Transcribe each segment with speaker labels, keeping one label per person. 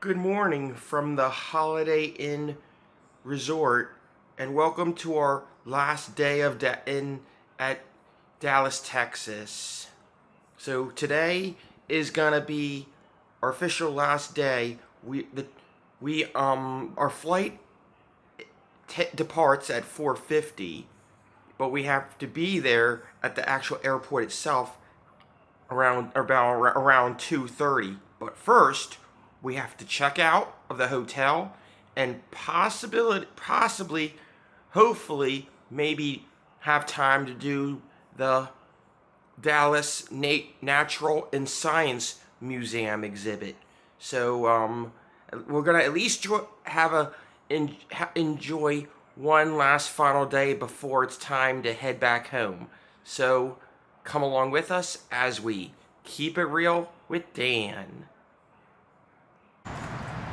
Speaker 1: Good morning from the Holiday Inn Resort, and welcome to our last day of at Dallas, Texas. So today is gonna be our official last day. Our flight departs at 4:50, but we have to be there at the actual airport itself around 2:30. But first, we have to check out of the hotel and hopefully, maybe have time to do the Dallas Natural and Science Museum exhibit. So we're gonna at least enjoy one last final day before it's time to head back home. So come along with us as we keep it real with Dan.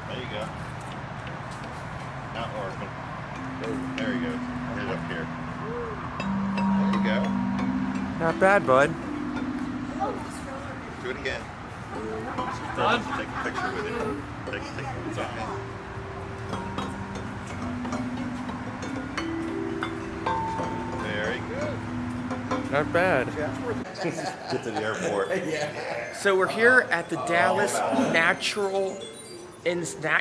Speaker 2: There you go. Not working. Oh, there he goes. Here's up here. There you go.
Speaker 1: Not bad, bud.
Speaker 2: Do it again. Take a picture with it. Take it's okay. Very good.
Speaker 1: Not bad.
Speaker 2: Get to the airport.
Speaker 1: So we're here at the Dallas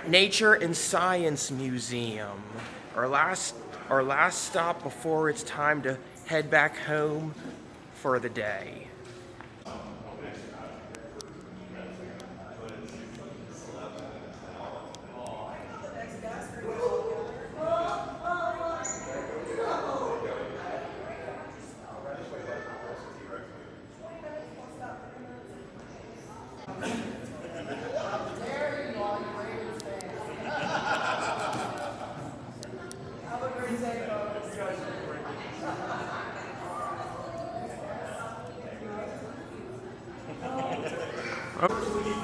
Speaker 1: Nature and Science Museum. Our last stop before it's time to head back home for the day.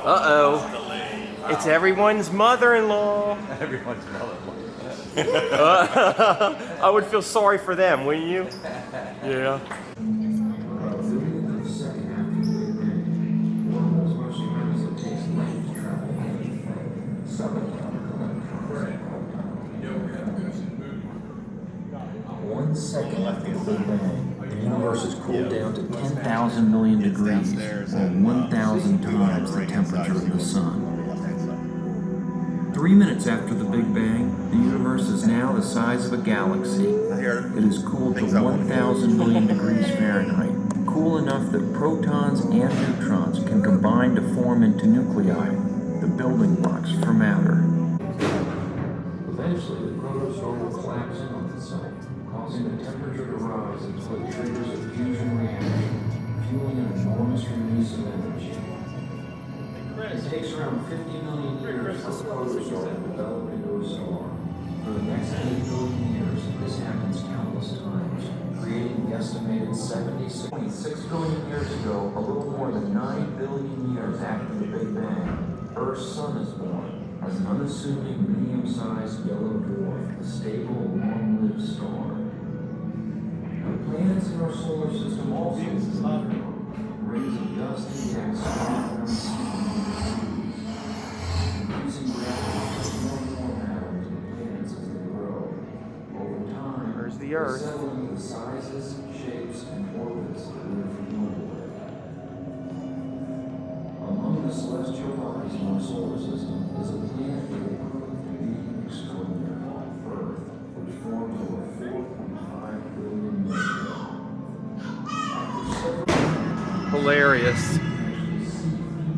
Speaker 1: Uh-oh. It's everyone's mother-in-law.
Speaker 2: Everyone's mother-in-law.
Speaker 1: I would feel sorry for them, wouldn't you? Yeah.
Speaker 3: One second after the Big Bang, the universe has cooled down to 10,000 million degrees, or 1,000 times the temperature of the sun. 3 minutes after the Big Bang, the universe is now the size of a galaxy. It is cooled to 1,000 million degrees Fahrenheit, cool enough that protons and neutrons can combine to form into nuclei, the building blocks for matter. Eventually, the protostorm will collapse in on the sun, causing the temperature to rise until it triggers a fusion reaction, fueling an enormous release of energy. It takes around 50 million years for a protostorm to develop into a storm. For the next 8 billion years, this happens countless times, creating the estimated 76 billion years ago, a little more than 9 billion years after the Big Bang, Earth's sun is born as an unassuming, medium-sized yellow dwarf, a stable, long-lived star. The planets in our solar system also form rings of dust and gas around the sun. Increasing gravity more and more matter to the planets as they grow. Over time,
Speaker 1: There's the Earth.
Speaker 3: they settle into the sizes, shapes, and orbits that we're familiar with. Among the celestial bodies in our solar system is a planet that will prove to be extraordinary, Earth, which formed over 4.5 billion years ago.
Speaker 1: Hilarious.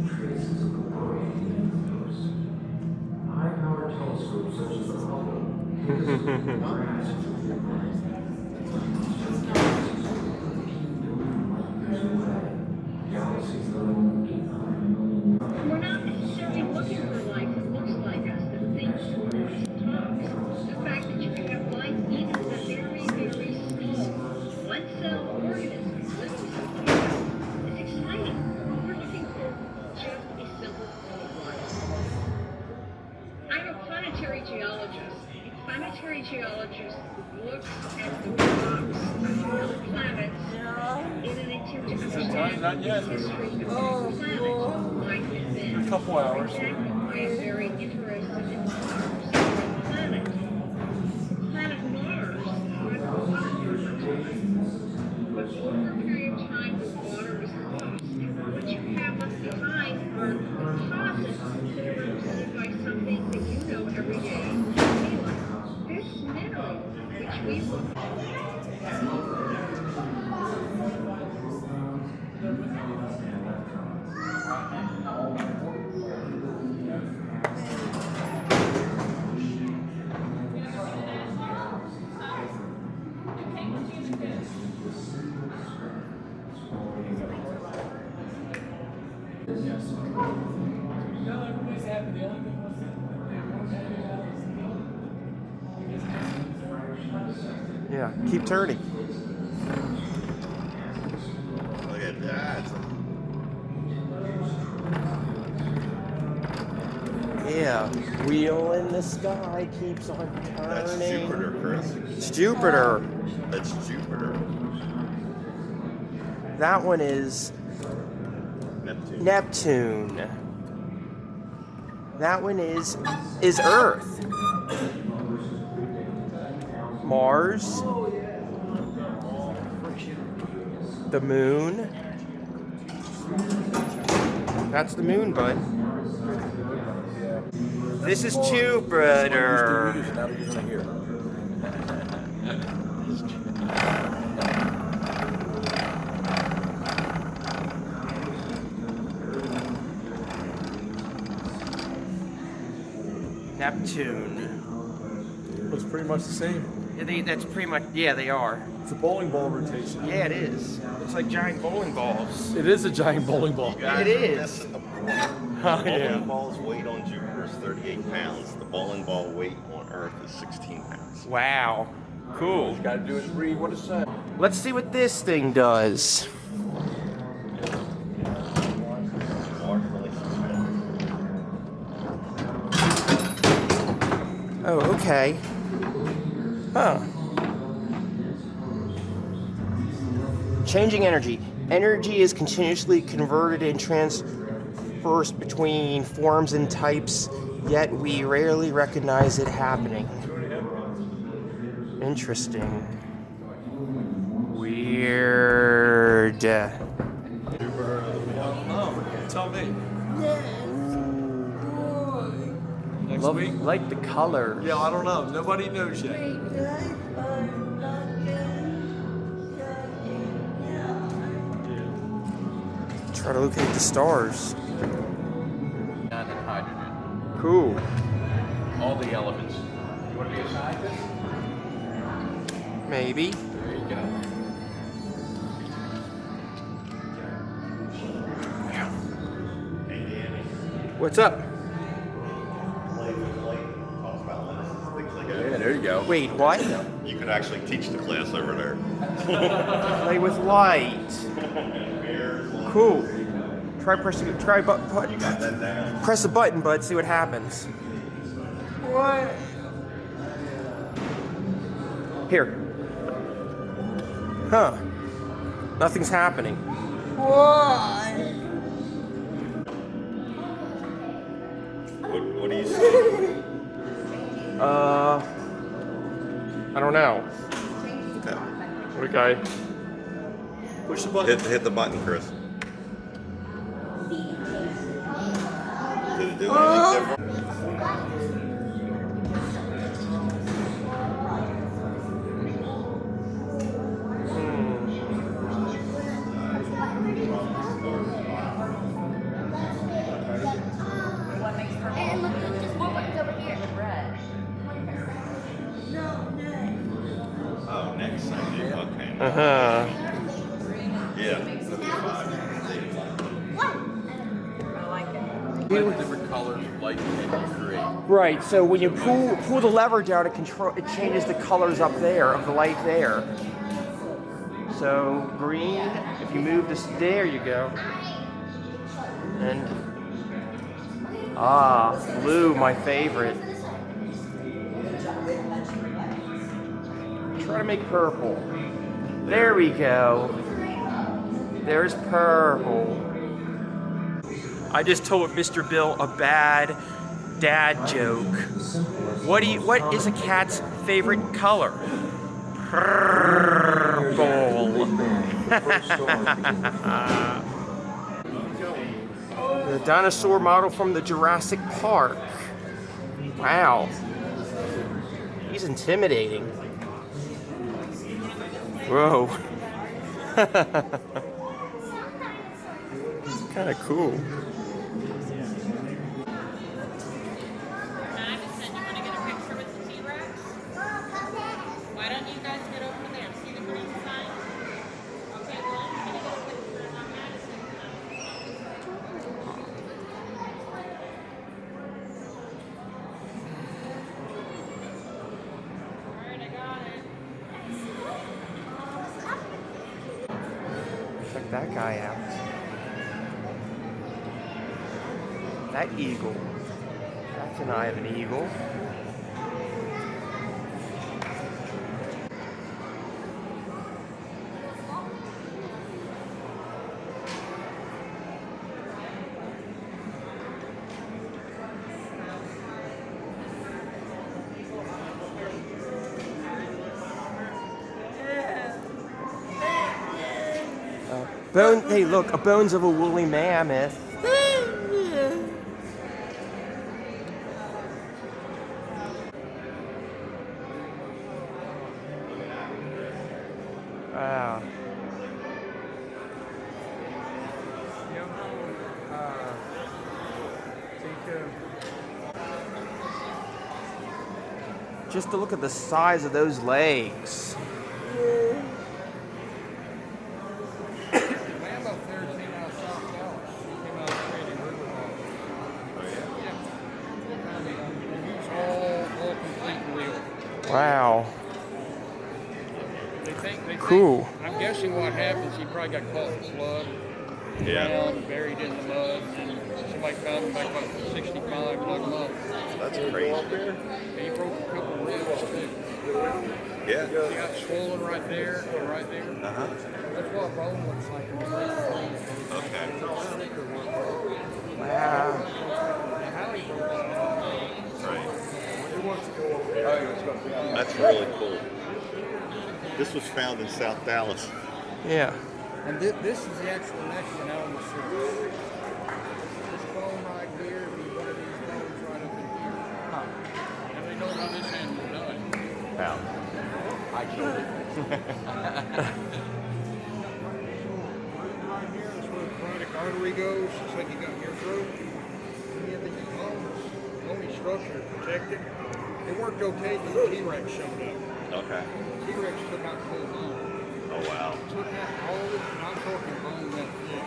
Speaker 3: Traces of the birth of the universe. High-powered telescopes such as the Hubble can grasp the Big Bang. Galaxies over 13 billion light years away. Galaxies that are only 800 million years.
Speaker 4: We're not necessarily looking for life that looks like us, that thinks talks. The fact that you can have life even in a very, very small one-cell organism living somewhere is exciting. We're looking for just a simple form of life. I'm a planetary geologist. A planetary geologist looks at the rocks of other planets in an attempt to understand the history of the planet, life has been.
Speaker 5: Couple hours.
Speaker 4: Exactly. I am very interested in Mars, planet. Planet Mars runs but over a period of time the water is lost, and what you have left behind are deposits that are represented by something that you know every day, helium. This mineral, which we will
Speaker 1: Yeah, keep turning.
Speaker 2: Look at that.
Speaker 1: Yeah, wheel in the sky keeps on turning.
Speaker 2: That's Jupiter, Chris.
Speaker 1: It's Jupiter.
Speaker 2: That's Jupiter.
Speaker 1: That one is
Speaker 2: Neptune.
Speaker 1: Neptune. That one is Earth. Mars. The moon. That's the moon, bud. This is Jupiter. Neptune.
Speaker 5: It's pretty much the same.
Speaker 1: Yeah, that's pretty much, yeah, they are.
Speaker 5: It's a bowling ball rotation.
Speaker 1: Yeah, it is. Looks like giant bowling balls.
Speaker 5: It is a giant bowling ball.
Speaker 1: It is.
Speaker 2: That's the point.
Speaker 1: Oh,
Speaker 2: The
Speaker 1: yeah.
Speaker 2: bowling ball's weight on Jupiter is 38 pounds. The bowling ball weight on Earth is 16 pounds.
Speaker 1: Wow. Cool.
Speaker 5: Got to do is read what it says.
Speaker 1: Let's see what this thing does.
Speaker 2: Large relationship.
Speaker 1: Oh, okay. Huh. Changing energy. Energy is continuously converted and transversed between forms and types, yet we rarely recognize it happening. Interesting. Weird.
Speaker 5: Jupiter. Well, no. Tell me. Next
Speaker 1: Love,
Speaker 5: week?
Speaker 1: like the colors.
Speaker 5: Yeah, I don't know. Nobody knows yet.
Speaker 1: Try to locate the stars.
Speaker 6: And hydrogen.
Speaker 1: Cool.
Speaker 6: All the elements. You want to be a scientist?
Speaker 1: Maybe.
Speaker 6: There you go.
Speaker 1: What's up?
Speaker 2: Yeah, there you go.
Speaker 1: Wait, what?
Speaker 2: You could actually teach the class over there.
Speaker 1: Play with light. Cool. Try press the press the button, bud. See what happens. What? Here. Huh. Nothing's happening.
Speaker 2: What do you see?
Speaker 1: I don't know. Okay.
Speaker 5: Push the button.
Speaker 2: Hit the button, Chris. Did it do anything different?
Speaker 7: And look, there's more buttons over here. Red.
Speaker 2: Oh, next. Okay.
Speaker 1: Uh-huh.
Speaker 2: Yeah.
Speaker 6: Like different colors of light can you create?
Speaker 1: Right, so when you pull the lever down, it changes the colors up there of the light there. So green, if you move this, there you go. And blue, my favorite. Try to make purple. There we go. There's purple. I just told Mr. Bill a bad dad joke. What is a cat's favorite color? Purple. The dinosaur model from the Jurassic Park. Wow. He's intimidating. Whoa. It's kind of cool.
Speaker 8: Madison, you want to get a picture with the T-Rex? Why don't you guys get over there? See the green sign? Okay, well, I'm going to get a picture on Madison. Alright, I got it.
Speaker 1: Check that guy out. That eagle. That's an eye of an eagle. Hey, look, a bones of a woolly mammoth. Wow. Just to look at the size of those legs. Wow. Cool.
Speaker 9: I'm guessing what happens, he probably got caught in flood, drowned, buried in the mud, and somebody found him back about 65, dug him up.
Speaker 2: That's crazy.
Speaker 9: And he broke a couple of ribs too.
Speaker 2: Yeah.
Speaker 9: He got swollen right there and right there.
Speaker 2: Uh-huh.
Speaker 9: That's what a bone looks like.
Speaker 2: Okay.
Speaker 1: Wow.
Speaker 9: How he broke it.
Speaker 2: Right. That's really cool. This was found in South Dallas.
Speaker 1: Yeah.
Speaker 9: And this is the actual next one out on the surface. This bone right here would be one of these bones right up in here. And we know how this animal died.
Speaker 2: Wow. I killed it.
Speaker 9: Right here, that's where the carotid artery goes. It's like you got in your throat. And you have these bones, only structure to protect it. It worked okay until the T-Rex showed up.
Speaker 2: Okay.
Speaker 9: T-Rex took out the whole bone.
Speaker 2: Oh, wow.
Speaker 9: Took out all this, I'm talking bone that thick.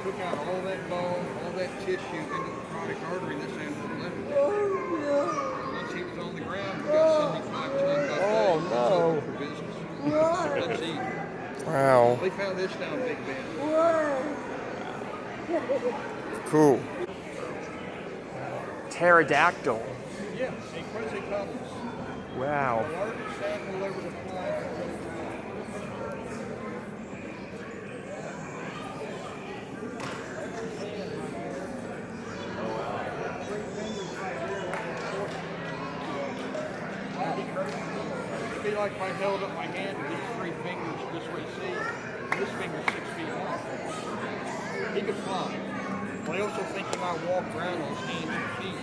Speaker 9: Took out all that bone, all that tissue into the carotid artery. This animal left it. Once he was on the ground, we got 75 ton buffet.
Speaker 1: Oh, no.
Speaker 9: It's over for business. Let's eat.
Speaker 1: Wow.
Speaker 9: They found this down Big Bend.
Speaker 1: Cool. Pterodactyl.
Speaker 9: Yeah, Sequenticomus.
Speaker 1: Wow.
Speaker 9: The largest animal ever to fly for all It'd be like if I held up my hand with these three fingers this way, see? This finger's 6 feet long. He could fly. But I also think he might walk around on his hands and feet.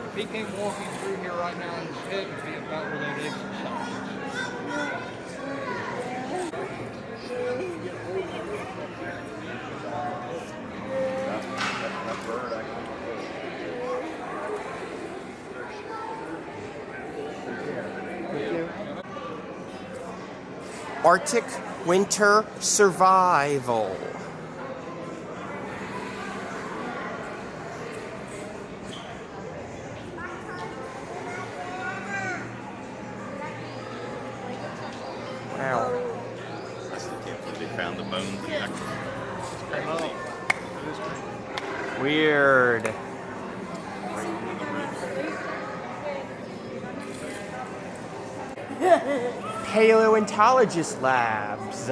Speaker 9: If he came walking through here right now, his head would be about where that exercise is.
Speaker 2: That bird
Speaker 1: Arctic winter survival. Wow.
Speaker 2: I still can't believe they found the bones.
Speaker 1: Weird. Paleontologist labs.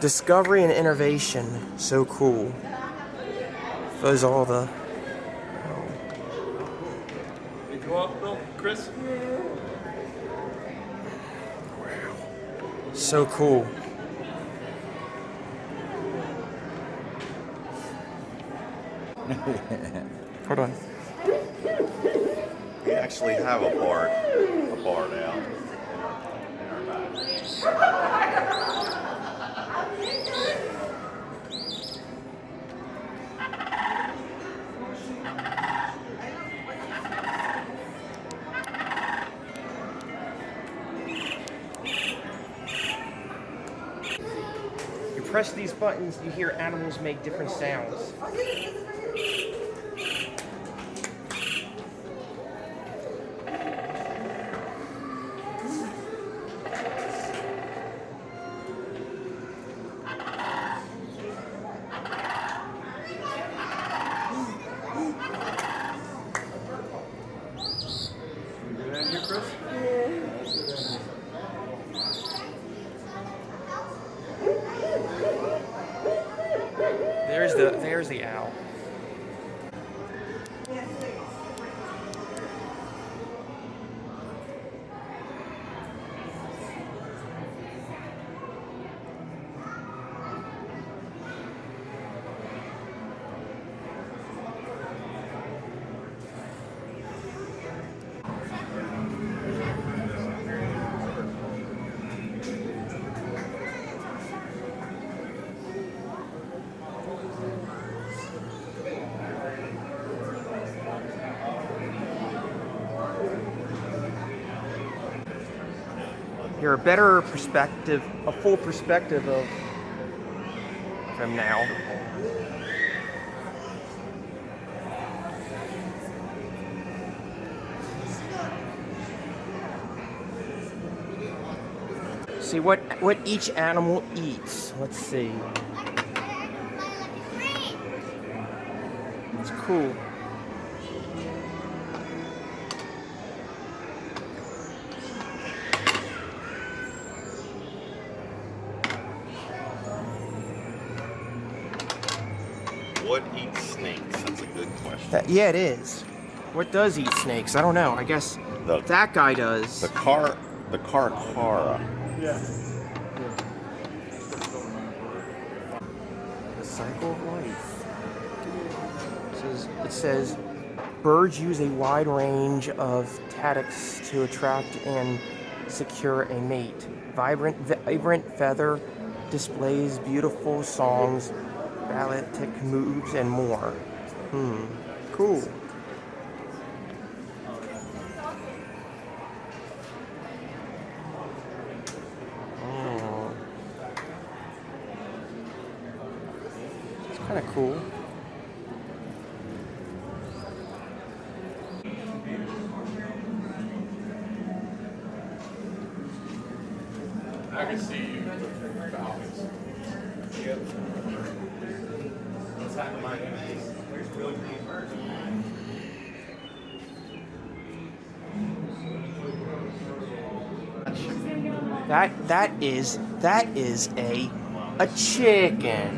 Speaker 1: Discovery and innovation. So cool. Those all the...
Speaker 5: You go up, Bill? Chris?
Speaker 1: So cool. Hold on.
Speaker 2: We actually have a bar now.
Speaker 1: You press these buttons, you hear animals make different sounds.
Speaker 5: Get in here, Chris?
Speaker 1: There's the owl. You're a better perspective, a full perspective of him now. See what each animal eats. Let's see. It's cool.
Speaker 2: What eats snakes? That's a good question.
Speaker 1: Yeah, it is. What does eat snakes? I don't know. I guess that guy does.
Speaker 2: The caracara.
Speaker 5: Yeah.
Speaker 1: The cycle of life. It says birds use a wide range of tactics to attract and secure a mate. Vibrant feather displays, beautiful songs, balletic moves, and more. Cool. Oh. It's kind of cool.
Speaker 5: I can see you. Falcons. Yep. What's happening my face? There's really clean birds.
Speaker 1: That is a chicken.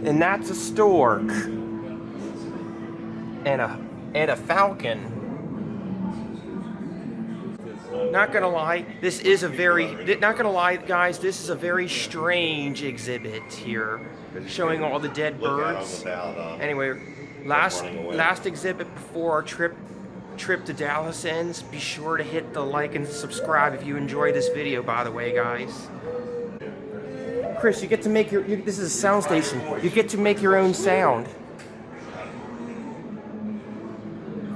Speaker 1: And that's a stork. And a falcon. Not gonna lie, this is a very, not gonna lie, guys, this is a very strange exhibit here, showing all the dead birds. Anyway, last exhibit before our trip to Dallas ends. Be sure to hit the like and subscribe if you enjoy this video, by the way, guys. Chris, you get to make your, this is a sound station. You get to make your own sound.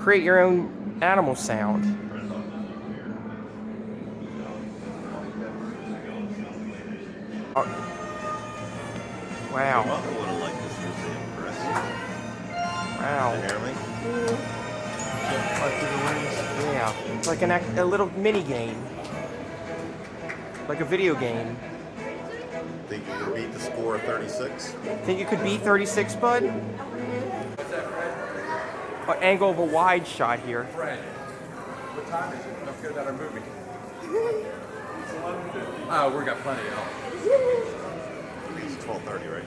Speaker 1: Create your own animal sound. Oh. Wow.
Speaker 2: Your mother would have liked this museum, Chris.
Speaker 1: Wow.
Speaker 2: You hear me?
Speaker 1: Yeah. It's like a little mini game. Like a video game.
Speaker 2: Think you could beat the score of 36?
Speaker 1: Think you could beat 36, bud? angle of a wide shot here.
Speaker 5: Fred, what time is it? Don't forget about our movie. It's 11:50. Oh, we got plenty of help.
Speaker 2: I think it's 12:30, right?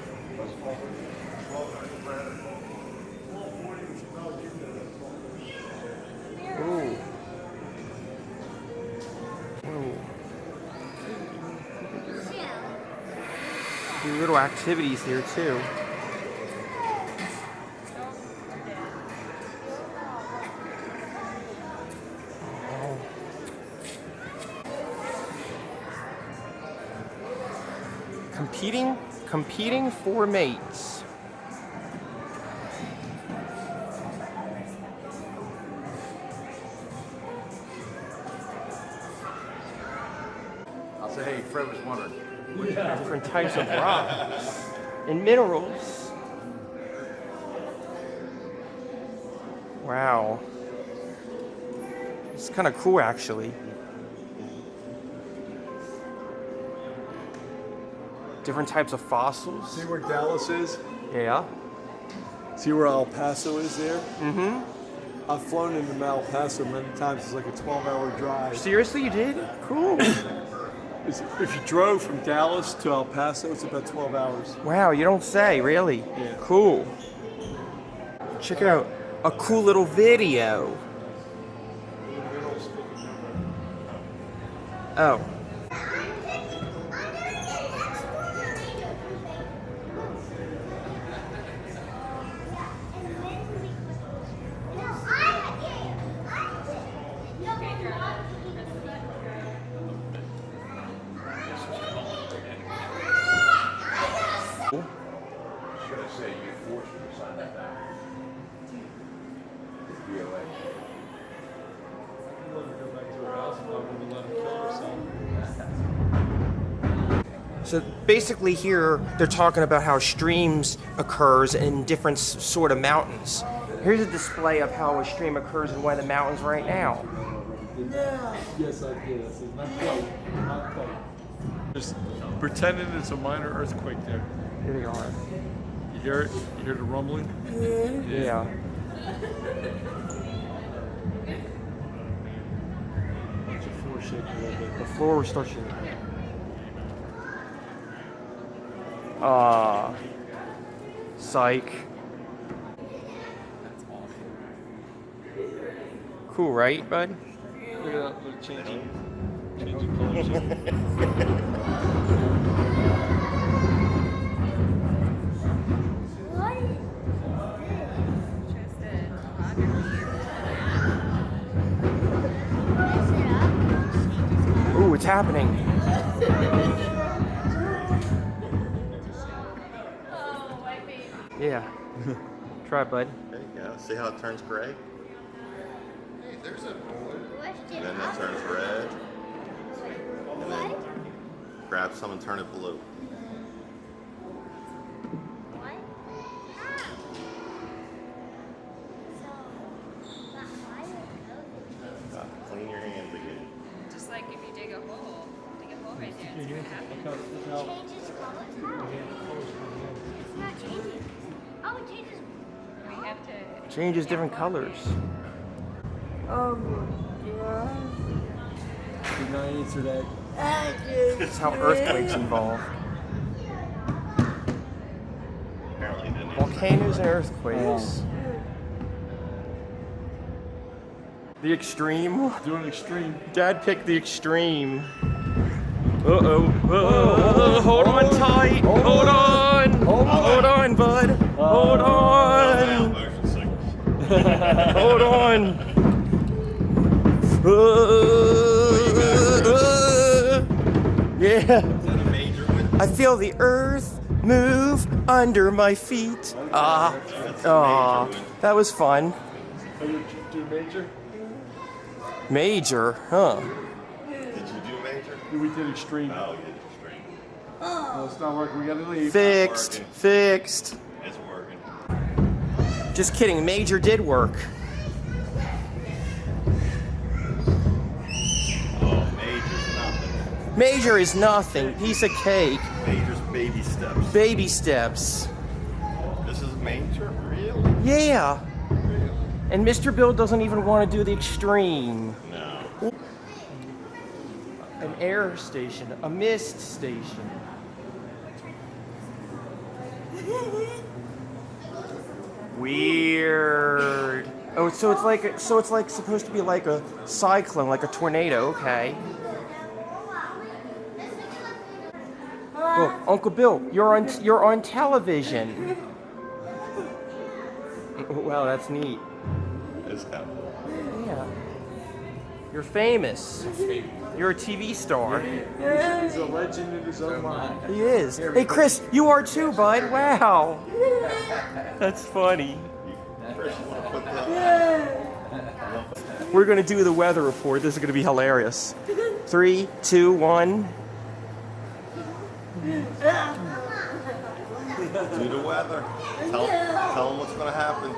Speaker 1: Ooh. Ooh. Do little activities here too. Oh. Competing for mates.
Speaker 5: I'll say, hey, Fred was wondering.
Speaker 1: Different types of rocks and minerals. Wow. It's kind of cool, actually. Different types of fossils.
Speaker 5: See where Dallas is?
Speaker 1: Yeah.
Speaker 5: See where El Paso is there?
Speaker 1: Mm-hmm.
Speaker 5: I've flown into El Paso many times. It's like a 12-hour drive.
Speaker 1: Seriously, you did? Cool.
Speaker 5: If you drove from Dallas to El Paso, it's about 12 hours.
Speaker 1: Wow, you don't say, really?
Speaker 5: Yeah.
Speaker 1: Cool. Check it out. A cool little video. Oh.
Speaker 6: Should I say you forced her to sign that back? BOA.
Speaker 5: I'd love to go back to her house if I would have let her kill herself.
Speaker 1: So basically here, they're talking about how streams occurs in different sort of mountains. Here's a display of how a stream occurs in one of the mountains right now.
Speaker 5: Yes, I did. I said, not quite. Not quite. Just pretending it's a minor earthquake there.
Speaker 1: Here they are.
Speaker 5: You hear it? You hear the rumbling?
Speaker 1: Yeah.
Speaker 5: Watch your floor shake a little bit.
Speaker 1: The floor will start shaking. Ah. Psych. Cool, right, bud?
Speaker 5: Look at that, look, changing colors.
Speaker 1: Ooh, it's happening. Yeah. Try it, bud.
Speaker 2: There you go. See how it turns gray? Hey, there's a blue. And then that turns red. And then grab some and turn it blue. Clean your hands again.
Speaker 8: Just like if you dig a hole right there, it's gonna happen.
Speaker 7: Changes colors? How? It's not changing. Oh, it changes.
Speaker 8: We have to.
Speaker 1: Changes different colors.
Speaker 5: Did not answer that.
Speaker 1: That's how earthquakes involve.
Speaker 2: Apparently didn't.
Speaker 1: Volcanoes and earthquakes. The extreme.
Speaker 5: Do an extreme.
Speaker 1: Dad picked the extreme. Uh-oh. Hold on tight. Hold on. Hold on, bud. Hold on.
Speaker 2: Motion sickness.
Speaker 1: Hold on. Yeah.
Speaker 2: Is that a major one?
Speaker 1: I feel the earth move under my feet. That was fun.
Speaker 5: Oh, you do major?
Speaker 1: Major, huh?
Speaker 2: Did you do major?
Speaker 5: We did extreme.
Speaker 2: Oh, you did extreme.
Speaker 5: No, it's not working. We gotta leave.
Speaker 1: Fixed.
Speaker 2: It's working.
Speaker 1: Just kidding. Major did work.
Speaker 2: Oh, major's nothing.
Speaker 1: Major is nothing. Piece of cake.
Speaker 2: Major's baby steps.
Speaker 1: Baby steps.
Speaker 2: This is major? Really?
Speaker 1: Yeah. And Mr. Bill doesn't even want to do the extreme.
Speaker 2: No.
Speaker 1: An air station, a mist station. Weird. Oh, so it's like supposed to be like a cyclone, like a tornado. Okay. Well, Uncle Bill, you're on television. Wow, that's neat.
Speaker 2: It's kind of cool.
Speaker 1: Yeah. You're famous. You're a TV star.
Speaker 5: He's a legend in his own mind.
Speaker 1: He is. Hey, Chris, you are too, bud. Wow. That's funny.
Speaker 2: Chris, you want to put the...
Speaker 1: We're going to do the weather report. This is going to be hilarious. 3, 2, 1.
Speaker 2: Do the weather. Tell them what's going to happen.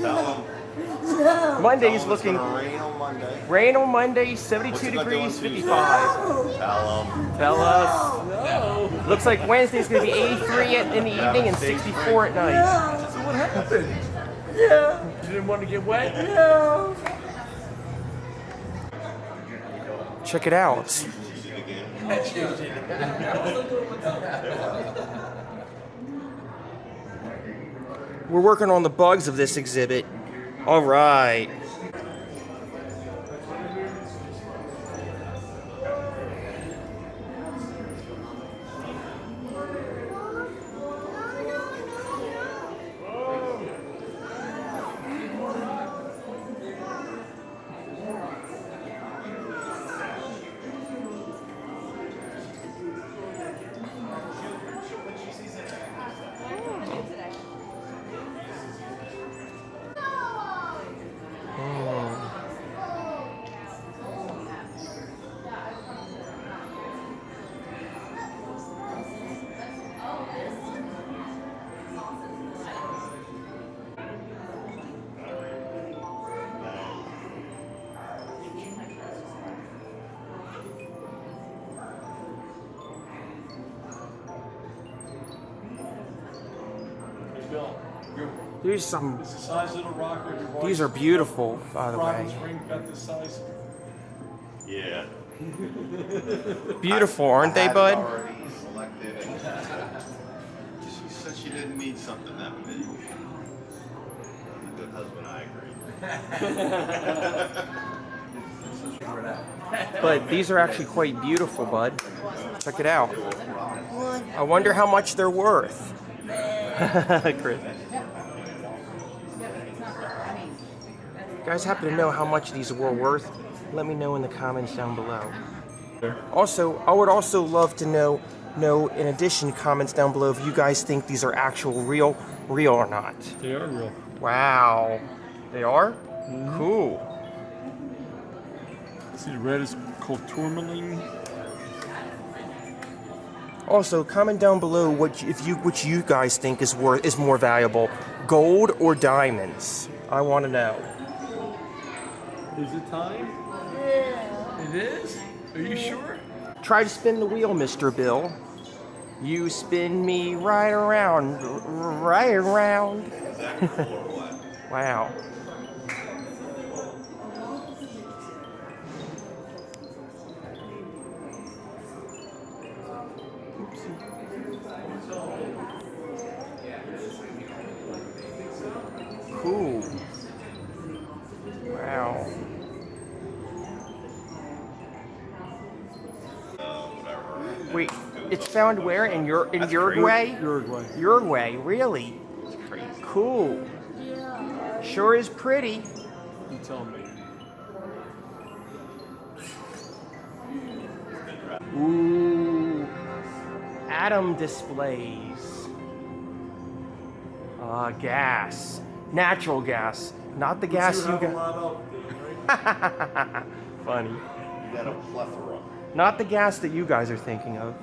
Speaker 2: Tell them.
Speaker 1: Monday's
Speaker 2: Tell them
Speaker 1: looking.
Speaker 2: It's gonna rain on Monday.
Speaker 1: Rain on Monday, 72
Speaker 2: What's it gonna do on
Speaker 1: degrees,
Speaker 2: Tuesday?
Speaker 1: 55.
Speaker 2: Tell them.
Speaker 1: Tell us. Looks like Wednesday's going to be 83 in the evening and 64 at night.
Speaker 5: So what happened? Yeah. You didn't want to get wet? No.
Speaker 1: Check it out. We're working on the bugs of this exhibit. All right. These some.
Speaker 5: It's the size of the rocker.
Speaker 1: These are beautiful, by the way.
Speaker 5: Ring got this size.
Speaker 2: Yeah.
Speaker 1: Beautiful, aren't they,
Speaker 2: I had it
Speaker 1: bud?
Speaker 2: already selected and she said she didn't need something that big. I'm a good husband, I agree.
Speaker 1: But these are actually quite beautiful, bud. Check it out. I wonder how much they're worth. Chris. You guys happen to know how much these were worth? Let me know in the comments down below. Also, I would also love to know in addition, comments down below if you guys think these are actual real or not.
Speaker 5: They are real.
Speaker 1: Wow. They are? Cool.
Speaker 5: See, the red is called tourmaline.
Speaker 1: Also, comment down below which you guys think is more valuable, gold or diamonds. I want to know.
Speaker 5: Is it time? Yeah. It is? Are you sure?
Speaker 1: Try to spin the wheel, Mr. Bill. You spin me right around, right around. Wow. Cool. Wow. Wait, it's found where? In Uruguay?
Speaker 5: Uruguay.
Speaker 1: Uruguay, really?
Speaker 2: It's crazy.
Speaker 1: Cool. Sure is pretty.
Speaker 5: You tell me.
Speaker 1: Ooh. Atom displays. Gas. Natural gas. Not the gas you got. Funny.
Speaker 2: You got a plethora.
Speaker 1: Not the gas that you guys are thinking of.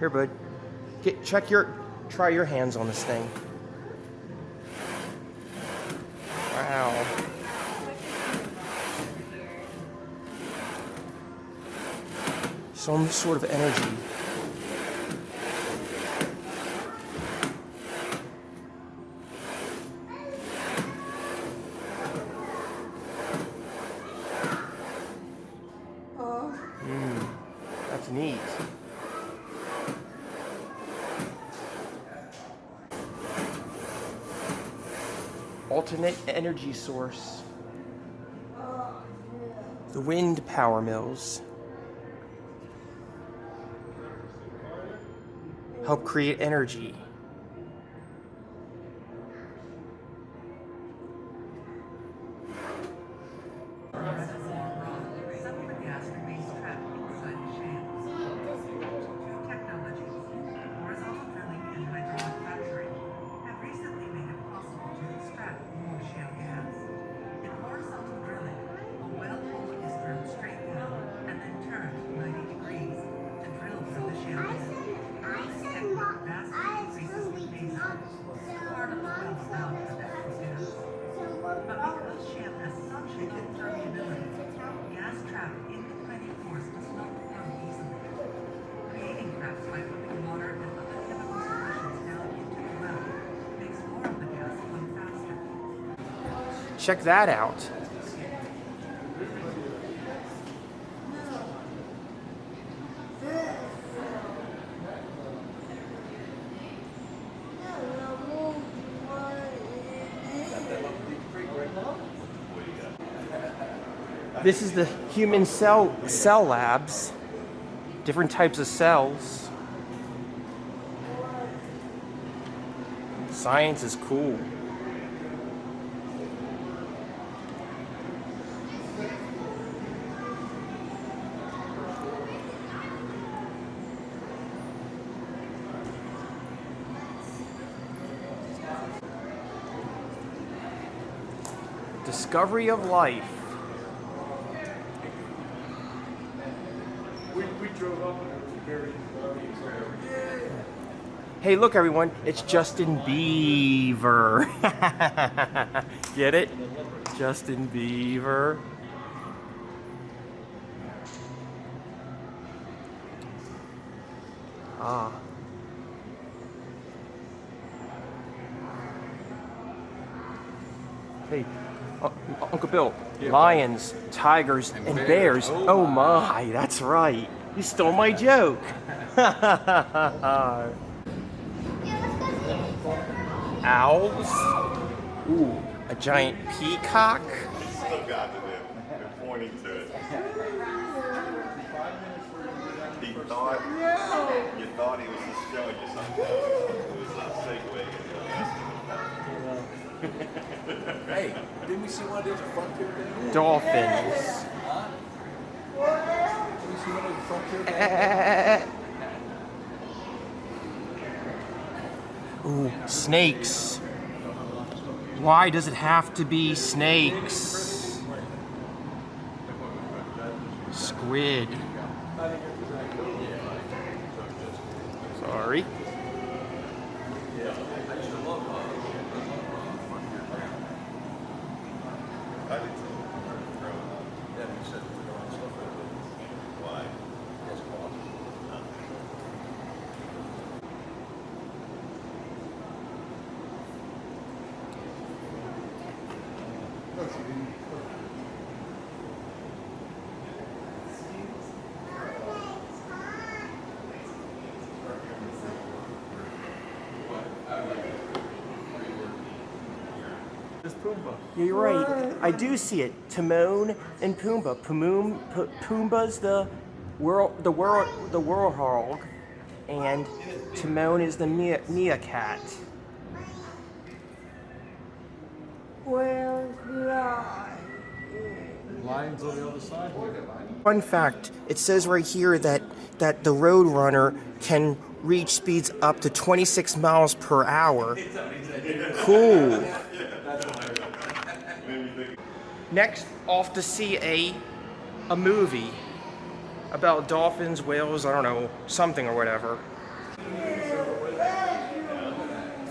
Speaker 1: Here, bud. Try your hands on this thing. Wow. Some sort of energy. That's neat. Alternate energy source. The wind power mills help create energy. Check that out. This is the human cell labs. Different types of cells. Science is cool. Discovery of life.
Speaker 5: We drove up and it was very
Speaker 1: Hey, look everyone, it's Justin Bieber. Get it? Justin Bieber. Ah. Hey, Uncle Bill, lions, tigers, and bears. Oh my, that's right. You stole my joke. Owls. Ooh, a giant peacock.
Speaker 2: Still got it in. They're pointing to it. He thought, you thought he was just showing you something. It was a segue into
Speaker 5: Hey, didn't we see one of those frontier things?
Speaker 1: Dolphins.
Speaker 5: Didn't we see one of those frontier things?
Speaker 1: Ooh, snakes. Why does it have to be snakes? Squid. Sorry.
Speaker 2: why.
Speaker 5: It's Pumbaa.
Speaker 1: Yeah, you're right. I do see it. Timon and Pumbaa. Pumbaa's the warthog, and Timon is the meerkat.
Speaker 5: Lions on the other side.
Speaker 1: Fun fact, it says right here that the Roadrunner can reach speeds up to 26 miles per hour. Cool. Next, off to see a movie about dolphins, whales, I don't know, something or whatever.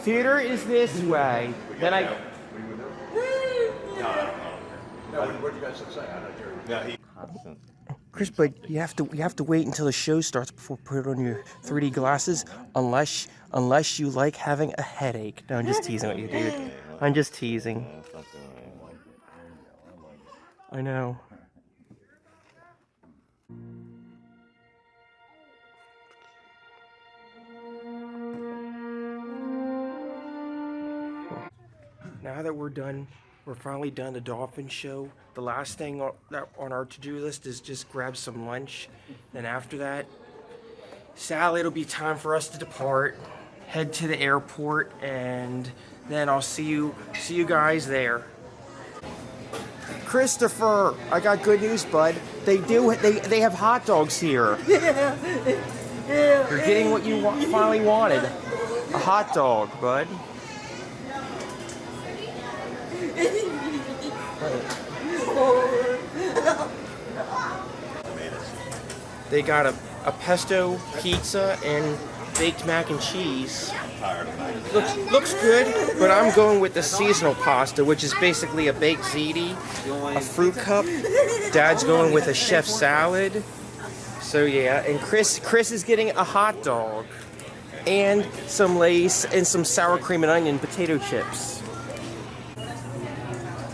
Speaker 1: Theater is this way. Then I.
Speaker 2: What you guys say? I don't hear. Yeah, he.
Speaker 1: Chris, but you have to wait until the show starts before put on your 3D glasses, unless you like having a headache. No, I'm just teasing with you, dude. I'm just teasing. I know. Now that we're finally done the dolphin show. The last thing on our to-do list is just grab some lunch. Then after that, sadly, it'll be time for us to depart, head to the airport, and then I'll see you guys there. Christopher, I got good news, bud. They have hot dogs here. You're getting what you finally wanted. A hot dog, bud. They got a pesto pizza and baked mac and cheese. Looks good, but I'm going with the seasonal pasta, which is basically a baked ziti, a fruit cup. Dad's going with a chef salad. So yeah, and Chris is getting a hot dog and some Lay's and some sour cream and onion potato chips.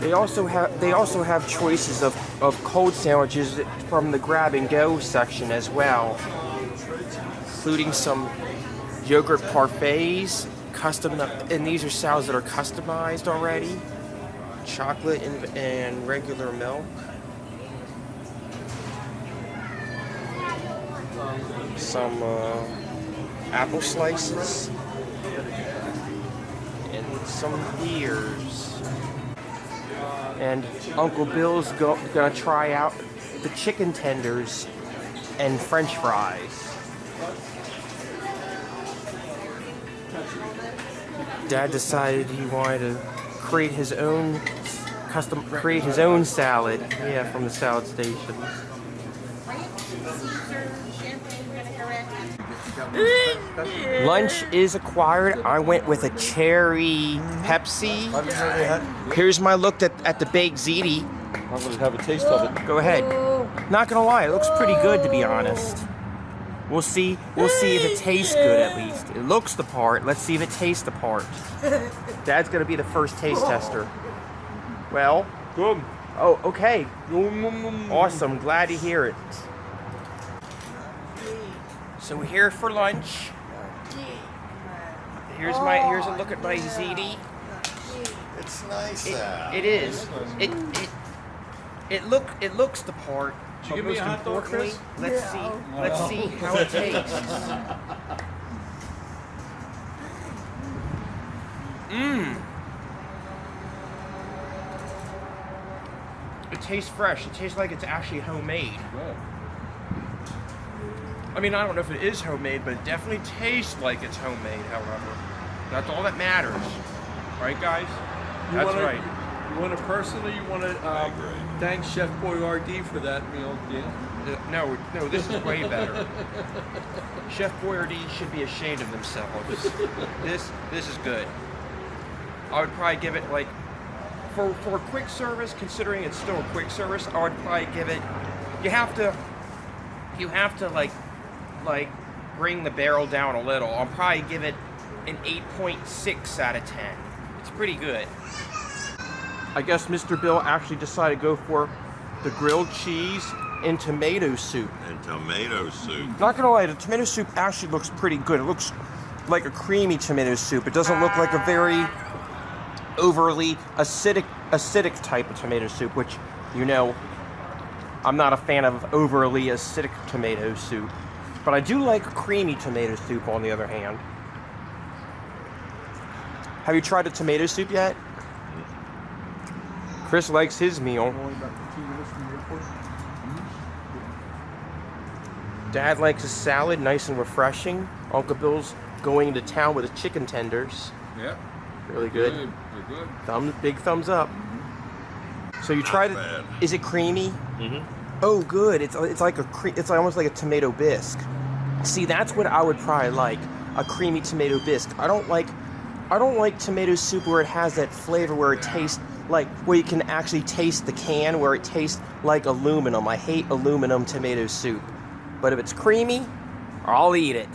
Speaker 1: They also have choices of cold sandwiches from the grab and go section as well, including some yogurt parfaits, and these are salads that are customized already, chocolate and regular milk. Some apple slices and some beers. And Uncle Bill's gonna try out the chicken tenders and French fries. Dad decided he wanted to create his own salad. Yeah, from the salad station. Lunch is acquired. I went with a cherry Pepsi. Here's my look at the baked ziti.
Speaker 5: I'm going to have a taste of it.
Speaker 1: Go ahead. Not gonna lie, it looks pretty good, to be honest. We'll see if it tastes good at least. It looks the part. Let's see if it tastes the part. Dad's gonna be the first taste tester. Well,
Speaker 5: Good.
Speaker 1: oh, okay. Awesome. Glad to hear it. So we're here for lunch. Here's a look at my ziti.
Speaker 2: It's nice.
Speaker 1: It is. It looks the part.
Speaker 5: Did you give me a hot dog, Chris?
Speaker 1: Let's see how it tastes. It tastes fresh. It tastes like it's actually homemade.
Speaker 5: Good.
Speaker 1: I mean, I don't know if it is homemade, but it definitely tastes like it's homemade, however. That's all that matters. Right, guys? That's right.
Speaker 5: You want to personally, you want to thank Chef Boyardee for that meal, yeah?
Speaker 1: No, this is way better. Chef Boyardee should be ashamed of themselves. This is good. I would probably give it, like, for quick service, considering it's still a quick service, I would probably give it, you have to like bring the barrel down a little. I'll probably give it an 8.6 out of 10. It's pretty good. I guess Mr. Bill actually decided to go for the grilled cheese and tomato soup.
Speaker 2: And tomato soup.
Speaker 1: Not gonna lie, the tomato soup actually looks pretty good. It looks like a creamy tomato soup. It doesn't look like a very overly acidic type of tomato soup, which, you know, I'm not a fan of overly acidic tomato soup. But I do like creamy tomato soup, on the other hand. Have you tried a tomato soup yet? Chris likes his meal. Dad likes his salad, nice and refreshing. Uncle Bill's going into town with his chicken tenders.
Speaker 5: Yeah.
Speaker 1: Really good.
Speaker 5: They're good.
Speaker 1: Big thumbs up. So you tried it?
Speaker 2: bad.
Speaker 1: Is it creamy?
Speaker 2: Mm-hmm.
Speaker 1: Oh, good. It's like it's almost like a tomato bisque. See, that's what I would probably like. a creamy tomato bisque. I don't like tomato soup where it has that flavor where it tastes like, where you can actually taste the can, where it tastes like aluminum. I hate aluminum tomato soup. But if it's creamy, I'll eat it.